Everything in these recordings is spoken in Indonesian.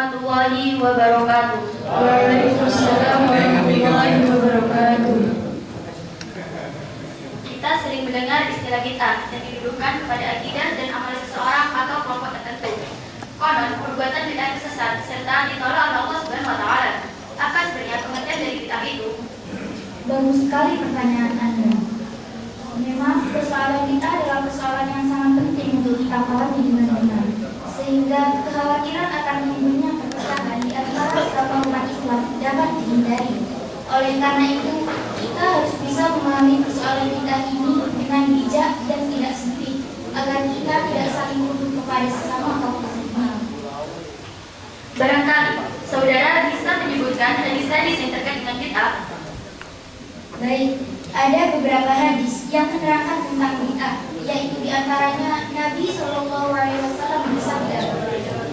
warahmatullahi wabarakatuh. Waalaikumsalam warahmatullahi wabarakatuh. Kita sering mendengar istilah bid'ah yang didudukan kepada akidah dan amal seseorang atau kelompok tertentu. Konon, perbuatan bid'ah itu sesat serta ditolak oleh Allah Subhanahu wa taala. Apa sebenarnya pengertian dari bid'ah itu? Bagus sekali pertanyaan Anda. Memang persoalan bid'ah adalah persoalan yang sangat penting untuk kita pahami dengan benar, sehingga kekhawatiran akan timbulnya perpecahan di antara sesama umat Islam dapat dihindari. Oleh karena itu, kita harus bisa memahami persoalan bid'ah ini dengan bijak dan tidak sempit, agar kita tidak saling menuduh kepada sesama kaum muslimin. Barangkali saudara bisa menyebutkan hadis-hadis yang terkait dengan bid'ah. Baik, ada beberapa hadis yang menerangkan tentang bid'ah, yaitu diantaranya Nabi SAW bersabda,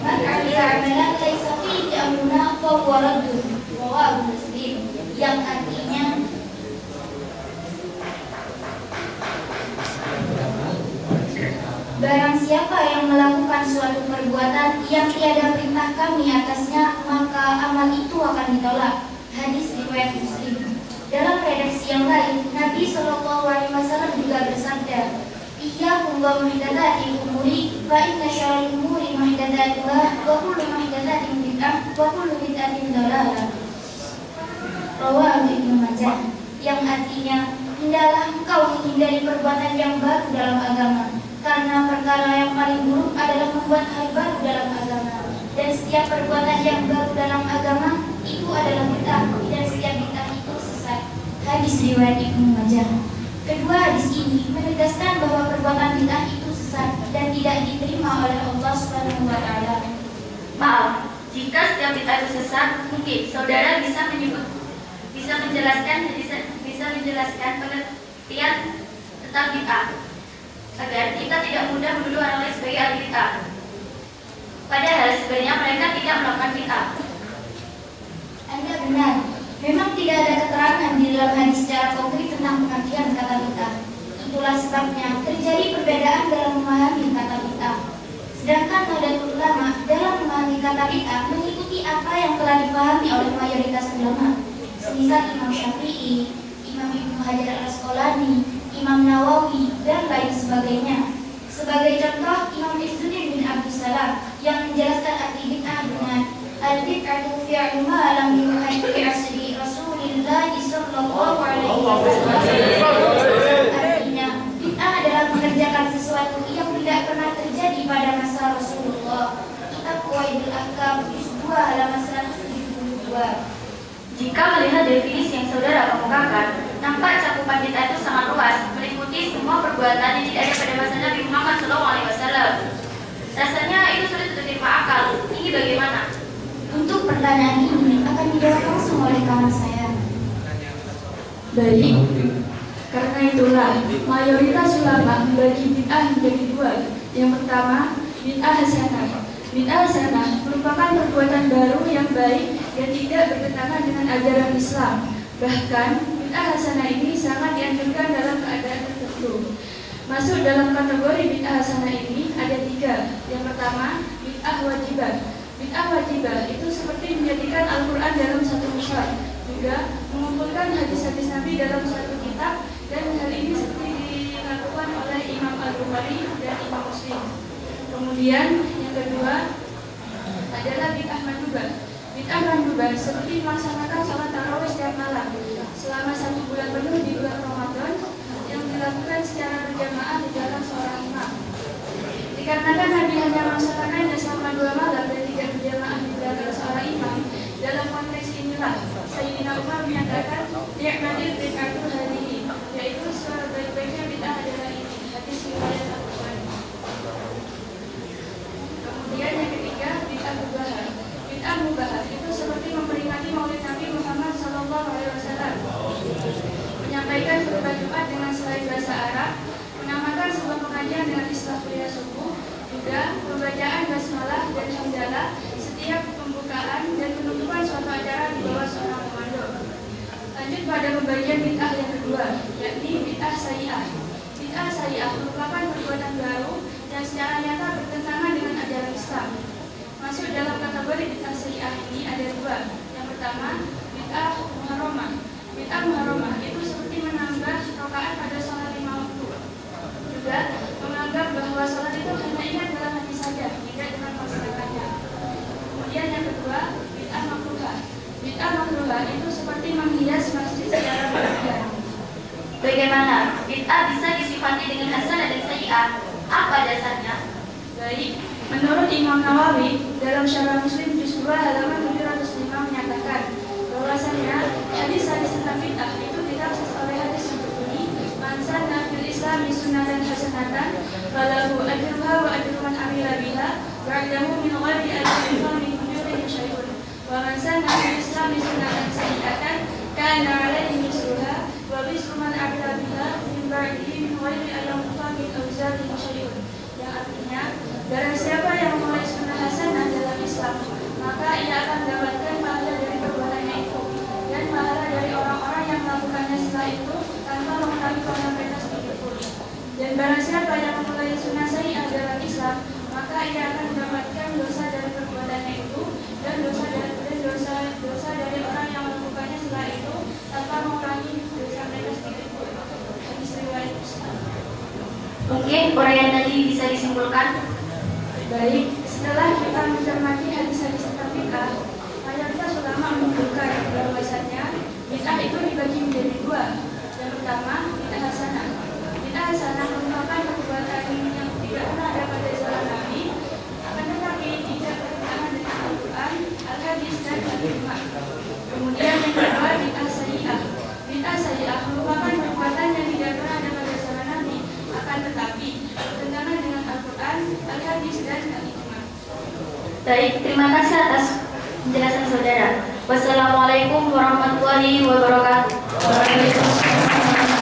"Man 'amila 'amalan laisa fihi amruna fahuwa raddun," rawahu Muslim, yang artinya barang siapa yang melakukan suatu perbuatan yang tiada perintah kami atasnya, maka amal itu akan ditolak. Hadis riwayat Muslim. Dalam redaksi yang lain, Nabi SAW juga bersabda, "Iyyakum wa muhdatsatil umuri, fa inna syarral umuri muhdatsatuha, wa kullu muhdatsatin bid'ah, wa kullu bid'atin dhalalah." Rawahu Ibnu Majah, yang artinya, hendaklah engkau menghindari perbuatan yang baru dalam agama, karena perkara yang paling buruk adalah membuat hal baru dalam agama, dan setiap perbuatan yang baru dalam agama itu adalah bid'ah, dan setiap bid'ah itu sesat. Hadis riwayat Ibnu Majah. Kedua hadis ini menegaskan bahwa perbuatan bid'ah itu sesat dan tidak diterima oleh Allah Subhanahu wa taala. Maaf, jika setiap bid'ah itu sesat, mungkin saudara bisa menjelaskan pengertian tentang bid'ah agar kita tidak mudah menuduh orang lain sebagai ahli bid'ah. Padahal sebenarnya mereka tidak melakukan bid'ah. Anda benar. Memang tidak ada keterangan di dalam hadis secara konkret tentang pengertian kata bid'ah. Itulah sebabnya terjadi perbedaan dalam memahami kata bid'ah. Sedangkan Nahdlatul Ulama dalam memahami kata bid'ah mengikuti apa yang telah dipahami oleh mayoritas ulama, semisal Imam Syafi'i, Imam Ibnu Hajar al-Asqalani, Imam Nawawi, dan lain sebagainya. Sebagai contoh, Imam Izzuddin bin Abdus Salam yang menjelaskan arti bid'ah dengan al-bid'atu fi'lu ma lam yuhad fi asri Rasulillah sallallahu alaihi wasallam. Artinya, bid'ah adalah mengerjakan sesuatu yang tidak pernah terjadi pada masa Rasulullah. Kitab Qawaidul Ahkam juz 2 halaman 172. Jika melihat definisi yang saudara kemukakan, nampak cakupan bid'ah itu sangat luas, meliputi semua perbuatan yang tidak ada pada masa Nabi Muhammad SAW. Rasanya itu sulit untuk diterima akal. Ini bagaimana? Untuk pertanyaan ini akan dijawab langsung oleh kawan saya. Baik, karena itulah mayoritas ulama membagi bid'ah menjadi dua. Yang pertama, bid'ah hasanah. Bid'ah hasanah merupakan perbuatan baru yang baik dan tidak bertentangan dengan ajaran Islam. Bahkan, bid'ah hasanah ini sangat dianjurkan dalam keadaan tertentu. Masuk dalam kategori bid'ah hasanah ini ada tiga. Yang pertama, bid'ah wajibah. Bid'ah wajibah itu seperti menjadikan Al-Quran dalam satu mushaf, juga mengumpulkan hadis-hadis Nabi dalam satu kitab, dan hal ini seperti dilakukan oleh Imam Al-Bukhari dan Imam Muslim. Kemudian yang kedua adalah bid'ah mandubah. Bid'ah mandubah seperti melaksanakan sholat tarawih setiap malam selama 1 bulan penuh di bulan Ramadan yang dilakukan secara berjamaah di dalam seorang imam. Dikarenakan Nabi hanya melaksanakannya selama 2 malam dan tidak berjamaah di belakang seorang imam, dalam konteks inilah Sayyidina Umar menyatakan ni'matil bid'atu hadhihi, yaitu sebaik-baiknya bid'ah adalah ini. Hadis riwayat Al-Bukhari. Kemudian yang ketiga, bid'ah mubahah. Bid'ah mubahah itu seperti memperingati Maulid Nabi Muhammad SAW, menyampaikan khutbah Jumat dengan selain bahasa Arab, menamakan sebuah pengajian dengan istilah kuliah subuh, juga pembacaan basmalah dan hamdalah setiap pembukaan dan penutupan suatu acara di bawah seorang komando. Lanjut pada pembagian bid'ah yang kedua, yakni bid'ah sayyi'ah. Bid'ah sayyi'ah merupakan perbuatan baru yang secara nyata bertentangan dengan ajaran Islam. Masuk dalam kategori bid'ah pertama, bid'ah muharramah. Bid'ah muharramah itu seperti menambah rakaat pada sholat 5 waktu. Juga menganggap bahwa sholat itu hanya ingat dalam hati saja, tidak dengan melaksanakannya. Kemudian yang kedua, bid'ah makruhah. Bid'ah makruhah itu seperti menghias masjid secara berlebihan. Bagaimana bid'ah bisa disifati dengan hasanah dan sayyi'ah? Apa dasarnya? Baik, menurut Imam Nawawi dalam Syarah Muslim juz 2 halaman 705 menyatakan bahwasanya hadis-hadis tentang bid'ah itu ditafsir oleh hadis yang berbunyi man sanna fil islami sunnatan hasanatan falahu ajruha wa ajru man amila biha ba'dahu min ghairi ajrin min ujurihi syai'un wa man sanna fil islami sunnatan sayyi'atan kana 'alaihi misruha wa misru man amila biha min ba'dihi min ghairi ajrin min awzarihi syai'un. Yang artinya, barang siapa yang memulai sunnah hasanah dalam Islam, maka ia akan mendapatkan pahala dari perbuatannya itu dan pahala dari orang-orang yang melakukannya setelah itu tanpa mengetahui pahala mereka sedikit pun. Dan barang siapa yang memulai sunnah sayyi'ah dalam Islam, maka ia akan mendapatkan dosa dari perbuatannya itu dan dosa dari orang yang melakukannya setelah itu tanpa mengurangi dosa mereka sedikit pun. Hadis riwayat Muslim. Mungkin uraian tadi bisa disimpulkan. Baik, setelah kita mencermati hadis-hadis tentang bid'ah, mayoritas ulama menunjukkan bahwasannya bid'ah itu dibagi menjadi dua. Yang pertama, bid'ah hasanah. Bid'ah hasanah merupakan perbuatan yang tidak pernah ada pada zaman Nabi, akan tetapi tidak bertentangan dengan Al-Quran, Al-Hadis, dan Al-Ijma'. Kemudian yang kedua, bid'ah sayyi'ah. Bid'ah sayyi'ah merupakan perbuatan yang tidak pernah ada pada zaman Nabi, akan tetapi bertentangan dengan Al-Quran, Al-Hadis, dan Al-Ijma'. Baik, terima kasih atas penjelasan saudara. Wassalamualaikum warahmatullahi wabarakatuh.